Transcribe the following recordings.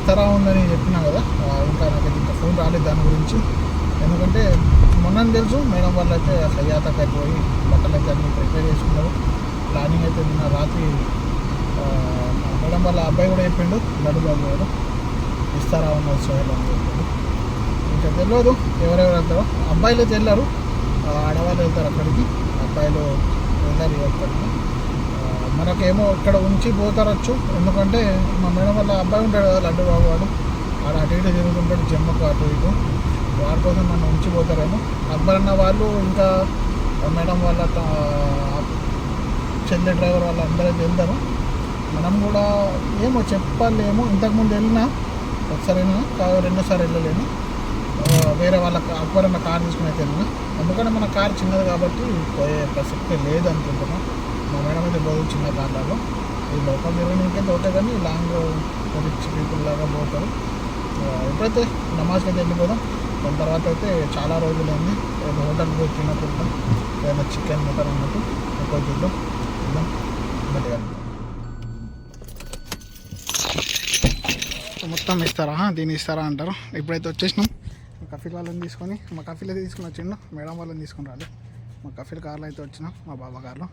ఇస్తారా ఉందని చెప్పినా కదా, ఇంకా నాకైతే ఇంకా ఫోన్ రాలేదు దాని గురించి. ఎందుకంటే మొన్న తెలుసు మేడం వాళ్ళు అయితే సయ్యాతకు అయిపోయి బట్టలు అయితే అన్ని ప్రిపేర్ చేసుకున్నారు. ప్లానింగ్ అయితే నిన్న రాత్రి మేడం వాళ్ళ అబ్బాయి కూడా చెప్పిండు, లడ్డు బాబు గారు ఇస్తారా ఉన్నది సోహెల్ అని చెప్పిండు. ఇంకా తెలియదు ఎవరెవరు వెళ్తారో. అబ్బాయిలు అయితే వెళ్ళారు, ఆడవాళ్ళు వెళ్తారు అక్కడికి, అబ్బాయిలు వెళ్ళారు అక్కడికి. మనకేమో ఇక్కడ ఉంచి పోతారచ్చు, ఎందుకంటే మా మేడం వాళ్ళ అబ్బాయి ఉంటాడు కదా లడ్డు బాబు వాడు, ఆడ అటు ఇటు తిరుగుతుంటాడు జమ్మకు అటు ఇటు, వాడి కోసం నన్ను ఉంచిపోతారేమో. అక్బర్ అన్న వాళ్ళు ఇంకా మేడం వాళ్ళ చెల్లె డ్రైవర్ వాళ్ళు అందరూ వెళ్తారు. మనం కూడా ఏమో చెప్పలేమో, ఇంతకుముందు వెళ్ళినా ఒకసారైనా రెండోసారి వెళ్ళలేను. వేరే వాళ్ళ అక్బర్ అన్న కార్ తీసుకుని అయితే వెళ్ళినా, ఎందుకంటే మన కార్ చిన్నది కాబట్టి పోయే ప్రసక్తి లేదు అనుకుంటున్నాం. మా మేడం అయితే పోదు చిన్న కార్లలో, ఈ లోకల్ తిరగడానికైతే ఓకే, కానీ లాంగ్ రిచ్ పీపుల్ లాగా పోతారు. ఎప్పుడైతే నమాజ్కి అయితే వెళ్ళిపోదాం. దాని తర్వాత అయితే చాలా రోజులైంది హోటల్కి పోయి తినకుండా, ఏదైనా చికెన్ మటన్ అన్నట్టు ఎక్కువ చూద్దాం వెళ్దాం గట్టిగా. మొత్తం ఇస్తారా, దీన్ని ఇస్తారా అంటారు. ఇప్పుడైతే వచ్చేసినాం. మా కఫీల్ వాళ్ళని తీసుకొని, మా కఫీల్ అయితే తీసుకుని వచ్చిండు, మేడం వాళ్ళని తీసుకుని రాలి. మా కఫీల్ కార్లో అయితే వచ్చినాం, మా బాబా కార్లో.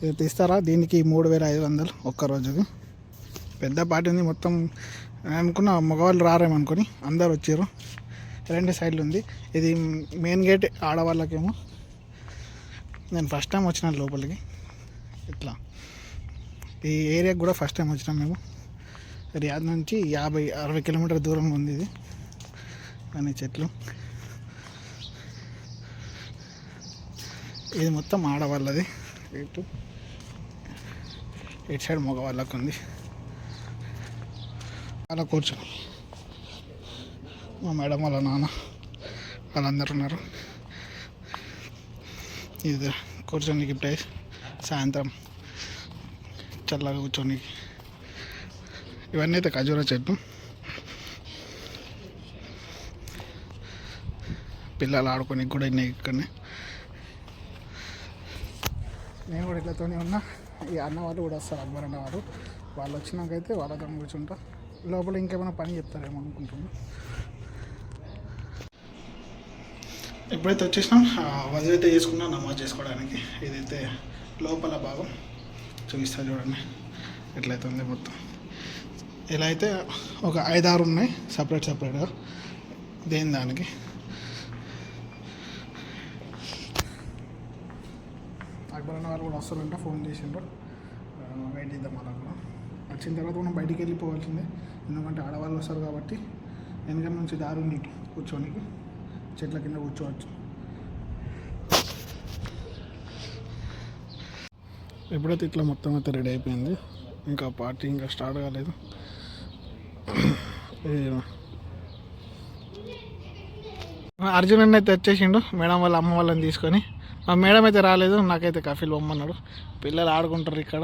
ఇది ఇస్తారా, దీనికి 3500 ఒక్కరోజుది. పెద్ద పార్టీ ఉంది మొత్తం. అనుకున్న మగవాళ్ళు రారేమనుకొని అందరు వచ్చారు. 2 సైడ్లు ఉంది. ఇది మెయిన్ గేట్ ఆడవాళ్ళకేమో. నేను ఫస్ట్ టైం వచ్చిన లోపలికి. ఇట్లా ఈ ఏరియాకి కూడా ఫస్ట్ టైం వచ్చినాం మేము. రియాద్ నుంచి 50-60 కిలోమీటర్ దూరంలో ఉంది ఇది. కానీ చెట్లు, ఇది మొత్తం ఆడవాళ్ళది. ఇటు సైడ్ మగవాళ్ళకు ఉంది. అలా కూర్చొని మా మేడం వాళ్ళ నాన్న వాళ్ళందరూ ఉన్నారు. ఇది కూర్చోనికి ప్లేస్, సాయంత్రం చల్లగా కూర్చోనికి. ఇవన్నీ అయితే ఖజూరా చెట్టు. పిల్లలు ఆడుకోనికి కూడా ఉన్నాయి ఇక్కడనే. నేను కూడా ఇట్లతోనే ఉన్నా. ఈ అన్న వాళ్ళు కూడా వస్తారు, అక్బర్ అన్న వాళ్ళు. వాళ్ళు వచ్చినాకైతే వాళ్ళతో కూర్చుంటా. లోపల ఇంకేమైనా పని చెప్తారేమో అనుకుంటున్నాను. ఎప్పుడైతే వచ్చేసినాం వజూ అయితే చేసుకున్నా నమాజ్ చేసుకోవడానికి. ఇదైతే లోపల భాగం చూపిస్తా చూడండి ఎట్లయితే ఉంది మొత్తం. ఇలా అయితే ఒక 5-6 ఉన్నాయి సపరేట్గా దేని దానికి. అక్బర్ అన్న వాళ్ళు కూడా వస్తారంట, ఫోన్ చేసిండ్రు. వెయిట్ చేద్దాం అలా కూడా. వచ్చిన తర్వాత మనం బయటికి వెళ్ళిపోవాల్సిందే, ఎందుకంటే ఆడవాళ్ళు వస్తారు కాబట్టి. వెనక నుంచి దారి ఉంది కూర్చోనికి, చెట్ల కింద కూర్చోవచ్చు. ఎప్పుడైతే ఇట్లా మొత్తం అయితే రెడీ అయిపోయింది, ఇంకా పార్టీ ఇంకా స్టార్ట్ కాలేదు. అర్జున్ అన్న అయితే వచ్చేసిండు మేడం వాళ్ళ అమ్మ వాళ్ళని తీసుకొని. మా మేడం అయితే రాలేదు, నాకైతే కఫీల్ బొమ్మన్నాడు. పిల్లలు ఆడుకుంటారు ఇక్కడ.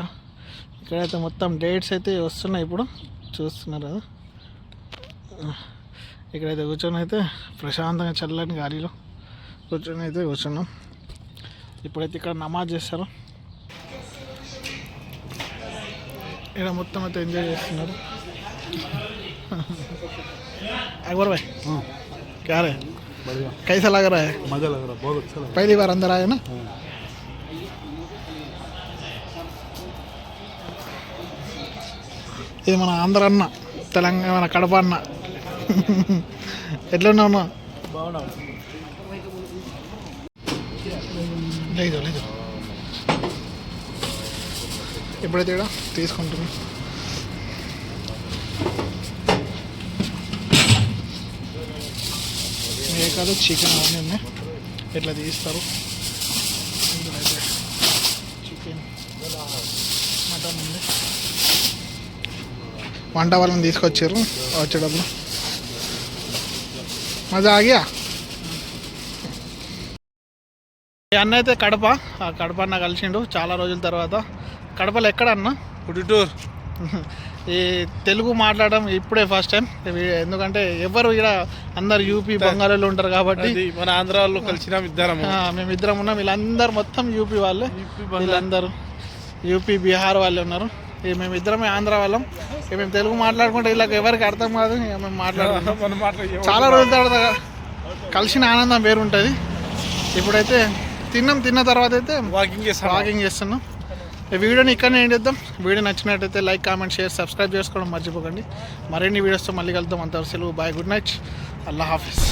ఇక్కడైతే మొత్తం డేట్స్ అయితే వస్తున్నాయి, ఇప్పుడు చూస్తున్నారు కదా. ఇక్కడైతే కూర్చొని అయితే ప్రశాంతంగా చల్లని గాలిలో కూర్చొని అయితే కూర్చున్నాం. ఇప్పుడైతే ఇక్కడ నమాజ్ చేస్తారు. ఇక్కడ మొత్తం అయితే ఎంజాయ్ చేస్తున్నారు. अकबर भाई क्या रहे बढ़िया कैसा लग रहा है? मज़ा लग रहा है, बहुत अच्छा लग रहा है. पहली बार अंदर आए ना? ఇది మన ఆంధ్ర అన్న, తెలంగాణ కడప అన్న. ఎట్లున్నా ఉన్నా? బాగున్నా. లేదు లేదు, ఎప్పుడైతే ఇక్కడ తీసుకుంటున్నా. ఏ కాదు చికెన్ అవన్నీ ఉన్నాయి, ఎట్లా తీస్తారు. ఇందులో అయితే చికెన్ మటన్ ఉంది. వంట వాళ్ళని తీసుకొచ్చారు వచ్చేటప్పుడు. మజా ఆగియా. అన్న అయితే కడప, ఆ కడప అన్న కలిసిండు చాలా రోజుల తర్వాత. కడపలో ఎక్కడ అన్న? పుడిటూర్. ఈ తెలుగు మాట్లాడడం ఇప్పుడే ఫస్ట్ టైం, ఎందుకంటే ఎవరు ఇక్కడ అందరు యూపీ బంగాళాలు ఉంటారు కాబట్టి. మన ఆంధ్ర వాళ్ళు కలిసినాం ఇద్దరం, మేమిద్దరం ఉన్నాం. వీళ్ళందరూ మొత్తం యూపీ వాళ్ళే, వీళ్ళందరూ యూపీ బీహార్ వాళ్ళే ఉన్నారు. ఇక మేము ఇద్దరమే ఆంధ్ర వాళ్ళం. ఇక మేము తెలుగు మాట్లాడుకుంటే వీళ్ళకి ఎవరికి అర్థం కాదు. ఇక మేము మాట్లాడుకుంటాం. చాలా రోజుల తర్వాత కలిసిన ఆనందం వేరు ఉంటుంది. ఇప్పుడైతే తిన్న తర్వాత అయితే వాకింగ్ చేస్తున్నాం. ఈ వీడియోని ఇక్కడనే ఏం చేద్దాం. వీడియో నచ్చినట్టయితే లైక్, కామెంట్, షేర్, సబ్స్క్రైబ్ చేసుకోవడం మర్చిపోకండి. మరిన్ని వీడియోస్తో మళ్ళీ కలుద్దాం. అంతవరకు సెలవు. బాయ్, గుడ్ నైట్, అల్లా హాఫీజ్.